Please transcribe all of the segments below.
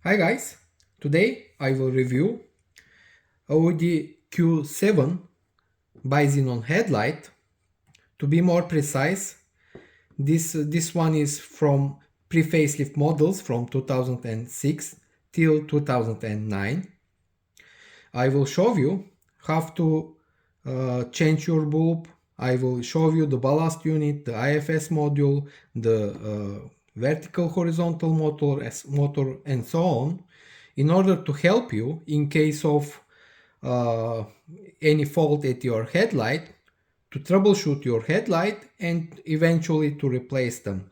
Hi guys, today I will review Audi Q7 Bi-Xenon Headlight. To be more precise, this one is from pre-facelift models from 2006 till 2009. I will show you how to change your bulb. I will show you the ballast unit, the AFS module, the vertical horizontal motor and so on, in order to help you in case of any fault at your headlight, to troubleshoot your headlight and eventually to replace them.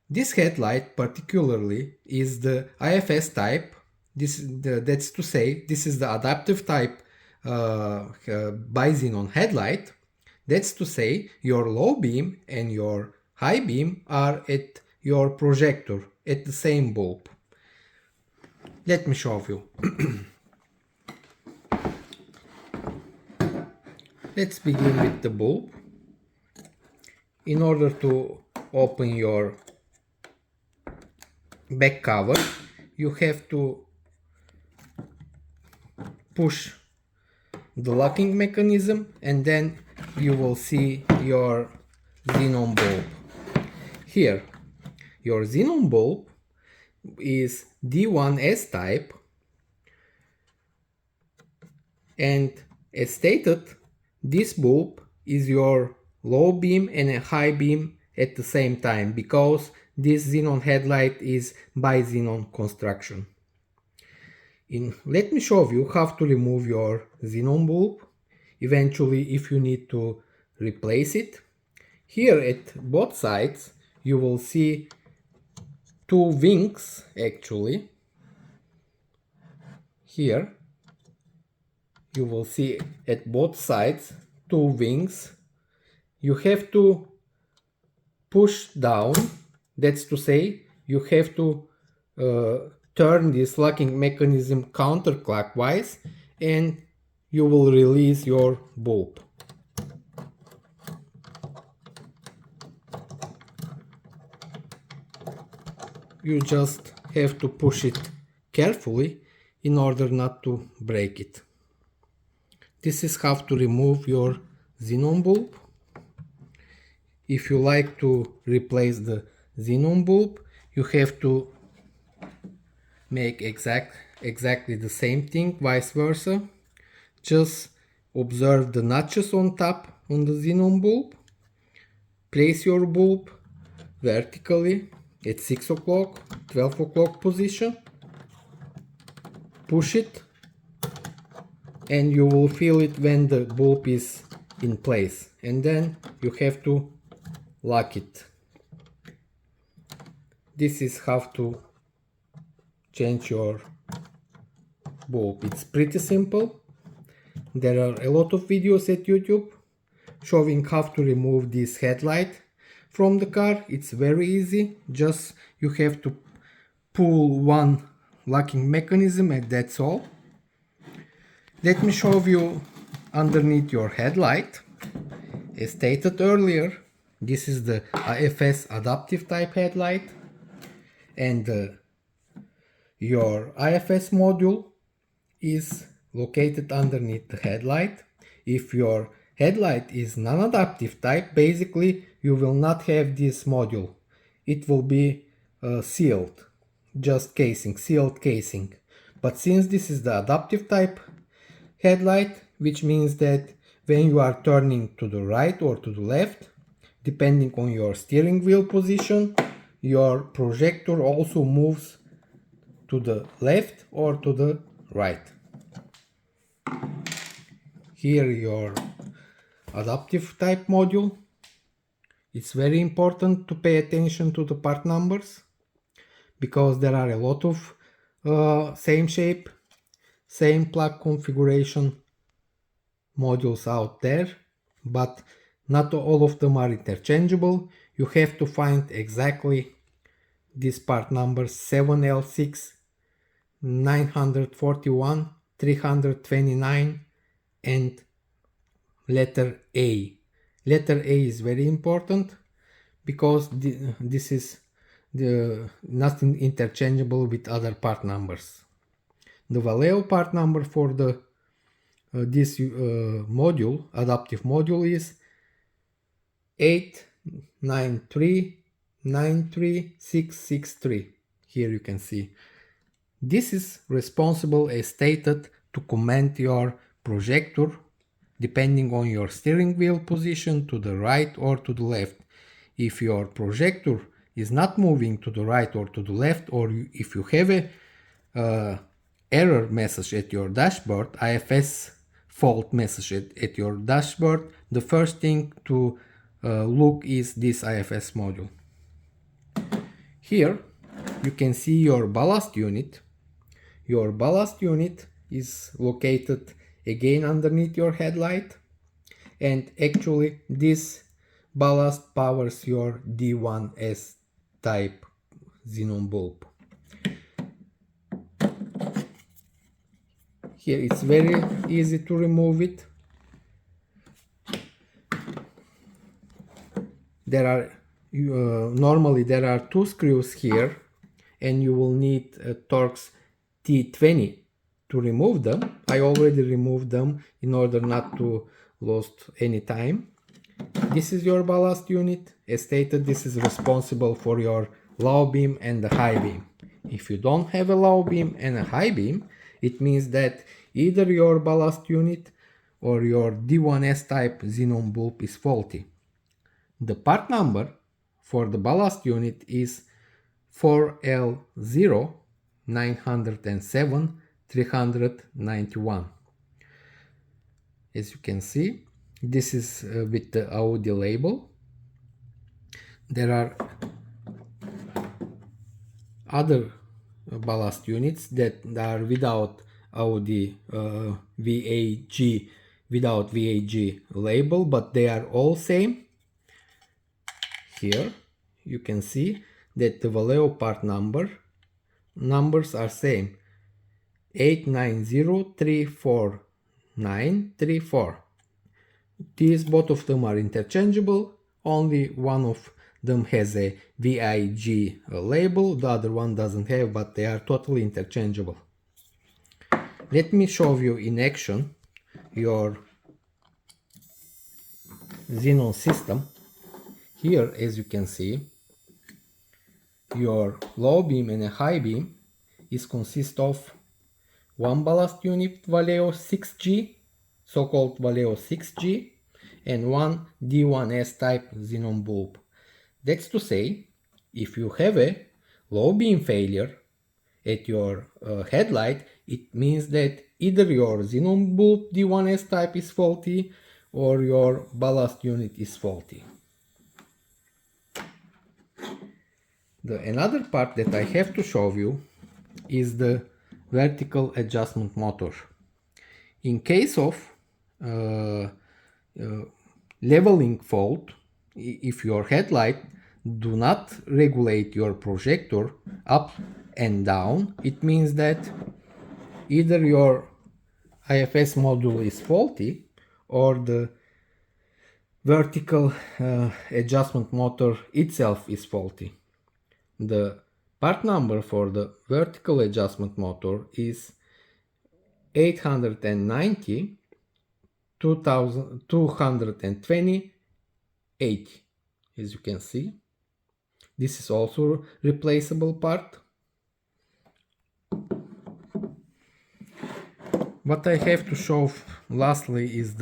This headlight particularly is the AFS type. That's to say, this is the adaptive type Bi-Xenon headlight. That's to say, your low beam and your high beam are at your projector, at the same bulb. Let me show you. Let's begin with the bulb. In order to open your back cover, you have to push the locking mechanism and then you will see your xenon bulb. Here, your xenon bulb is D1S type, and as stated, this bulb is your low beam and a high beam at the same time, because this xenon headlight is Bi-Xenon construction. Let me show you how to remove your xenon bulb, eventually if you need to replace it. Here at both sides you will see two wings actually. Here you will see at both sides two wings. You have to push down, that's to say, you have to turn this locking mechanism counterclockwise and you will release your bulb. You just have to push it carefully in order not to break it. This is how to remove your xenon bulb. If you like to replace the xenon bulb, you have to make exactly the same thing, vice versa. Just observe the notches on top on the xenon bulb. Place your bulb vertically at 6 o'clock, 12 o'clock position. Push it and you will feel it when the bulb is in place, and then you have to lock it. This is how to change your bulb. It's pretty simple. There are a lot of videos at YouTube showing how to remove this headlight from the car. It's very easy. Just you have to pull one locking mechanism and that's all. Let me show you underneath your headlight. As stated earlier, this is the AFS adaptive type headlight, and your AFS module is located underneath the headlight. If your headlight is non-adaptive type, basically you will not have this module. It will be sealed, just casing, sealed casing. But since this is the adaptive type headlight, which means that when you are turning to the right or to the left, depending on your steering wheel position, your projector also moves to the left or to the right. Here your adaptive type module. It's very important to pay attention to the part numbers, because there are a lot of same shape, same plug configuration modules out there, but not all of them are interchangeable. You have to find exactly this part number 7L6, 941, 329 and letter A. Letter A is very important because this is not interchangeable with other part numbers. The Valeo part number for the this module, adaptive module, is 893936663. Here you can see. This is responsible as stated to command your projector depending on your steering wheel position to the right or to the left. If your projector is not moving to the right or to the left, or if you have a error message at your dashboard, IFS fault message at your dashboard, the first thing to look is this IFS module. Here you can see your ballast unit. Your ballast unit is located again underneath your headlight, and actually this ballast powers your D1S type xenon bulb. Here it's very easy to remove it. There are normally there are two screws here, and you will need a Torx T20 to remove them. I already removed them in order not to lose any time. This is your ballast unit. As stated, this is responsible for your low beam and the high beam. If you don't have a low beam and a high beam, it means that either your ballast unit or your D1S type xenon bulb is faulty. The part number for the ballast unit is 4L0907391. As you can see, this is with the Audi label. There are other ballast units that are without Audi VAG, without VAG label, but they are all same. Here you can see that the Valeo part numbers are same, 890349934. These both of them are interchangeable. Only one of them has a VIG label, the other one doesn't have, but they are totally interchangeable. Let me show you in action your Xenon system. Here, as you can see, your low beam and a high beam is consist of one ballast unit Valeo 6G, so-called Valeo 6G, and one D1S type xenon bulb. That's to say, if you have a low beam failure at your headlight, it means that either your xenon bulb D1S type is faulty or your ballast unit is faulty. Another part that I have to show you is the vertical adjustment motor. In case of leveling fault, if your headlight do not regulate your projector up and down, it means that either your IFS module is faulty or the vertical adjustment motor itself is faulty. The part number for the vertical adjustment motor is 890 220 80. As you can see, this is also replaceable part. What I have to show lastly is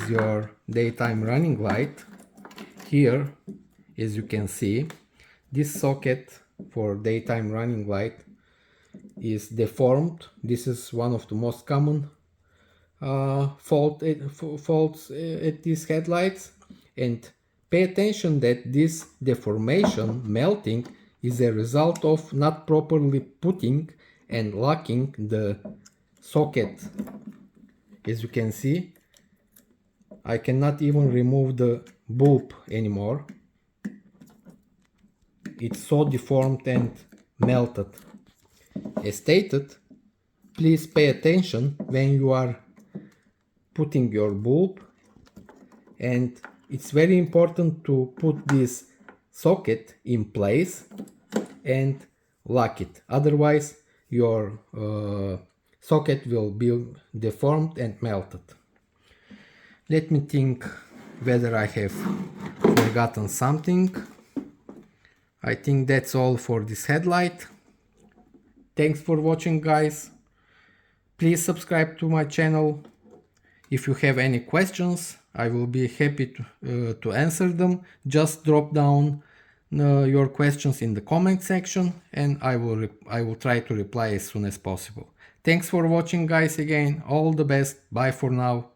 your daytime running light. Here, as you can see, this socket for daytime running light is deformed. This is one of the most common faults at these headlights, and pay attention that this deformation, melting, is a result of not properly putting and locking the socket. As you can see, I cannot even remove the bulb anymore. It's so deformed and melted. As stated, please pay attention when you are putting your bulb, and it's very important to put this socket in place and lock it. Otherwise, your socket will be deformed and melted. Let me think whether I have forgotten something. I think that's all for this headlight. Thanks for watching, guys. Please subscribe to my channel. If you have any questions, I will be happy to answer them. Just drop down your questions in the comment section and I will try to reply as soon as possible. Thanks for watching, guys. Again, all the best. Bye for now.